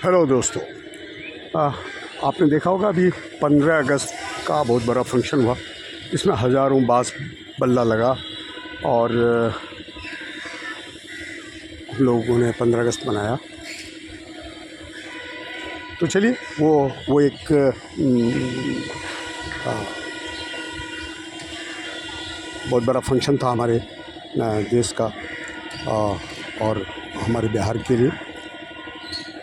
Hello दोस्तों, आपने देखा होगा अभी 15 अगस्त का बहुत बड़ा फंक्शन हुआ। इसमें हज़ारों बांस बल्ला लगा और हम लोगों ने 15 अगस्त मनाया। तो चलिए वो एक बहुत बड़ा फंक्शन था हमारे देश का और हमारे बिहार के लिए।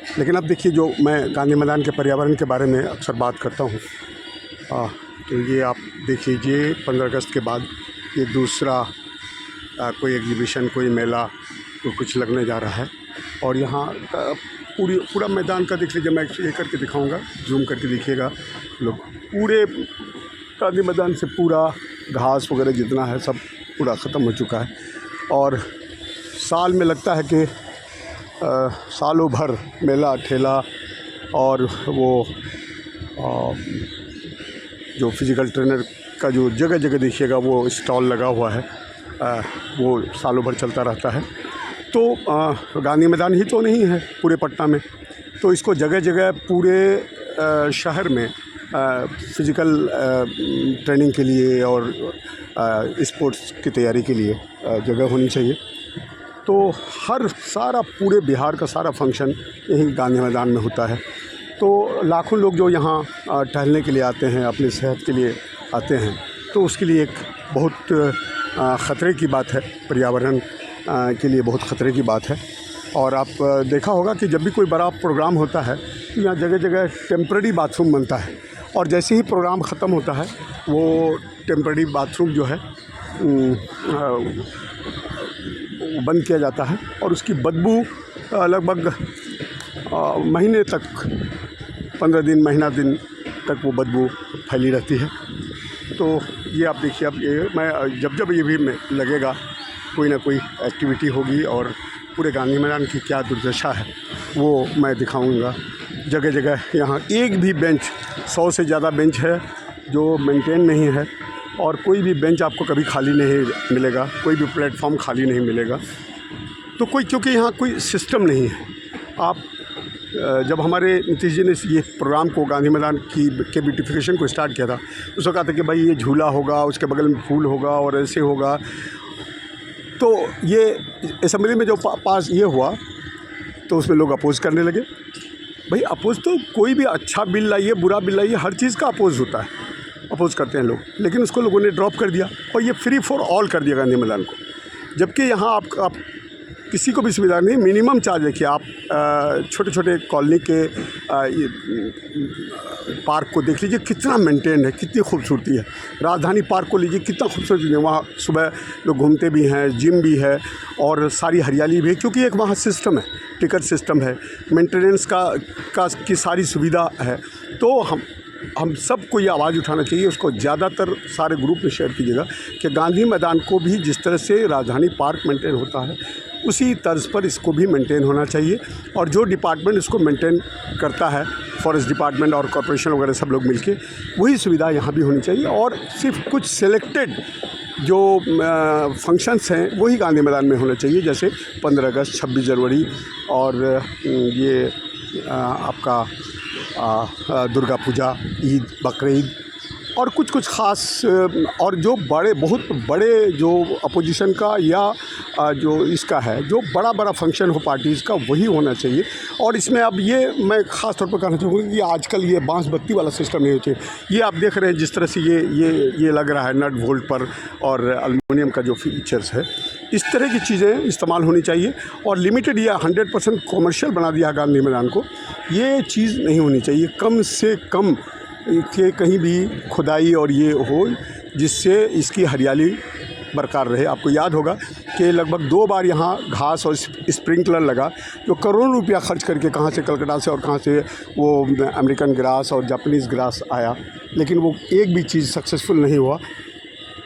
लेकिन अब देखिए, जो मैं गांधी मैदान के पर्यावरण के बारे में अक्सर बात करता हूँ, तो ये आप देख लीजिए 15 अगस्त के बाद ये दूसरा कोई एग्जीबिशन, कोई मेला, तो कुछ लगने जा रहा है। और यहाँ पूरा मैदान का देख लीजिए, मैं ये करके दिखाऊंगा, जूम करके देखिएगा लोग। पूरे गांधी मैदान से पूरा घास वगैरह जितना है सब पूरा ख़त्म हो चुका है। और साल में लगता है कि सालों भर मेला ठेला और वो जो फिज़िकल ट्रेनर का जो जगह जगह देखिएगा वो स्टॉल लगा हुआ है, वो सालों भर चलता रहता है। तो गांधी मैदान ही तो नहीं है पूरे पटना में, तो इसको जगह जगह पूरे शहर में फिज़िकल ट्रेनिंग के लिए और स्पोर्ट्स की तैयारी के लिए जगह होनी चाहिए। तो सारा पूरे बिहार का सारा फंक्शन यहीं गांधी मैदान में होता है। तो लाखों लोग जो यहाँ टहलने के लिए आते हैं, अपनी सेहत के लिए आते हैं, तो उसके लिए एक बहुत ख़तरे की बात है, पर्यावरण के लिए बहुत ख़तरे की बात है। और आप देखा होगा कि जब भी कोई बड़ा प्रोग्राम होता है तो यहाँ जगह जगह टेम्पररी बाथरूम बनता है, और जैसे ही प्रोग्राम ख़त्म होता है वो टेम्पररी बाथरूम जो है बंद किया जाता है, और उसकी बदबू लगभग महीने तक, 15 दिन, महीना दिन तक वो बदबू फैली रहती है। तो ये आप देखिए, अब ये मैं जब ये भी लगेगा कोई ना कोई एक्टिविटी होगी और पूरे गांधी मैदान की क्या दुर्दशा है वो मैं दिखाऊंगा। जगह जगह यहाँ एक भी बेंच, 100 से ज़्यादा बेंच है जो मेंटेन नहीं है, और कोई भी बेंच आपको कभी खाली नहीं मिलेगा, कोई भी प्लेटफॉर्म खाली नहीं मिलेगा। तो क्योंकि यहाँ कोई सिस्टम नहीं है। आप जब हमारे नीतीश जी ने ये प्रोग्राम को, गांधी मैदान के ब्यूटिफिकेशन को स्टार्ट किया था, उसको कहा था कि भाई ये झूला होगा, उसके बगल में फूल होगा और ऐसे होगा। तो ये असेंबली में जो पास ये हुआ तो उसमें लोग अपोज़ करने लगे। भाई अपोज़ तो कोई भी अच्छा बिल लाइए, बुरा बिल लाइए, हर चीज़ का अपोज़ होता है, अपोज़ करते हैं लोग। लेकिन उसको लोगों ने ड्रॉप कर दिया और ये फ्री फॉर ऑल कर दिया गांधी मैदान को। जबकि यहाँ आप किसी को भी सुविधा नहीं, मिनिमम चार्ज देखिए। आप छोटे छोटे कॉलोनी के पार्क को देख लीजिए, कितना मेंटेन है, कितनी खूबसूरती है। राजधानी पार्क को लीजिए, कितना खूबसूरत है। वहाँ सुबह लोग घूमते भी हैं, जिम भी है और सारी हरियाली भी है, क्योंकि एक वहाँ सिस्टम है, टिकट सिस्टम है, मेंटेनेंस की सारी सुविधा है। तो हम सबको ये आवाज़ उठाना चाहिए, उसको ज़्यादातर सारे ग्रुप में शेयर कीजिएगा कि गांधी मैदान को भी जिस तरह से राजधानी पार्क मेंटेन होता है उसी तर्ज पर इसको भी मेंटेन होना चाहिए। और जो डिपार्टमेंट इसको मेंटेन करता है, फॉरेस्ट डिपार्टमेंट और कॉर्पोरेशन वगैरह सब लोग मिलके, वही सुविधा यहाँ भी होनी चाहिए। और सिर्फ कुछ सिलेक्टेड जो फंक्शंस हैं वही गांधी मैदान में होना चाहिए, जैसे 15 अगस्त, 26 जनवरी और ये आपका दुर्गा पूजा, ईद, बकरीद और कुछ ख़ास। और जो बहुत बड़े जो अपोजिशन का या जो इसका है, जो बड़ा फंक्शन हो पार्टीज़ का, वही होना चाहिए। और इसमें अब ये मैं ख़ास तौर पर कहना चाहूँगा कि आजकल ये बांस बत्ती वाला सिस्टम नहीं होना चाहिए। ये आप देख रहे हैं जिस तरह से ये लग रहा है नट बोल्ट पर, और एल्युमिनियम का जो फीचर्स है, इस तरह की चीज़ें इस्तेमाल होनी चाहिए। और लिमिटेड या 100% कॉमर्शियल बना दिया गांधी मैदान को, ये चीज़ नहीं होनी चाहिए। कम से कम कि कहीं भी खुदाई और ये हो जिससे इसकी हरियाली बरकरार रहे। आपको याद होगा कि लगभग 2 बार यहाँ घास और स्प्रिंकलर लगा, जो करोड़ों रुपया खर्च करके, कहाँ से कलकत्ता से और कहाँ से वो अमेरिकन ग्रास और जापानीज़ ग्रास आया, लेकिन वो एक भी चीज़ सक्सेसफुल नहीं हुआ।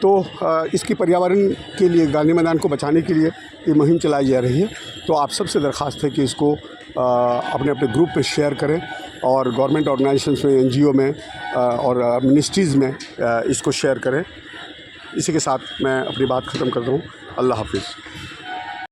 तो इसकी पर्यावरण के लिए, गांधी मैदान को बचाने के लिए ये मुहिम चलाई जा रही है। तो आप सबसे दरख्वास्त है कि इसको अपने अपने ग्रुप में शेयर करें और गवर्नमेंट ऑर्गेनाइजेशंस में, NGO में और मिनिस्ट्रीज़ में इसको शेयर करें। इसी के साथ मैं अपनी बात ख़त्म करता हूँ। अल्लाह हाफिज़।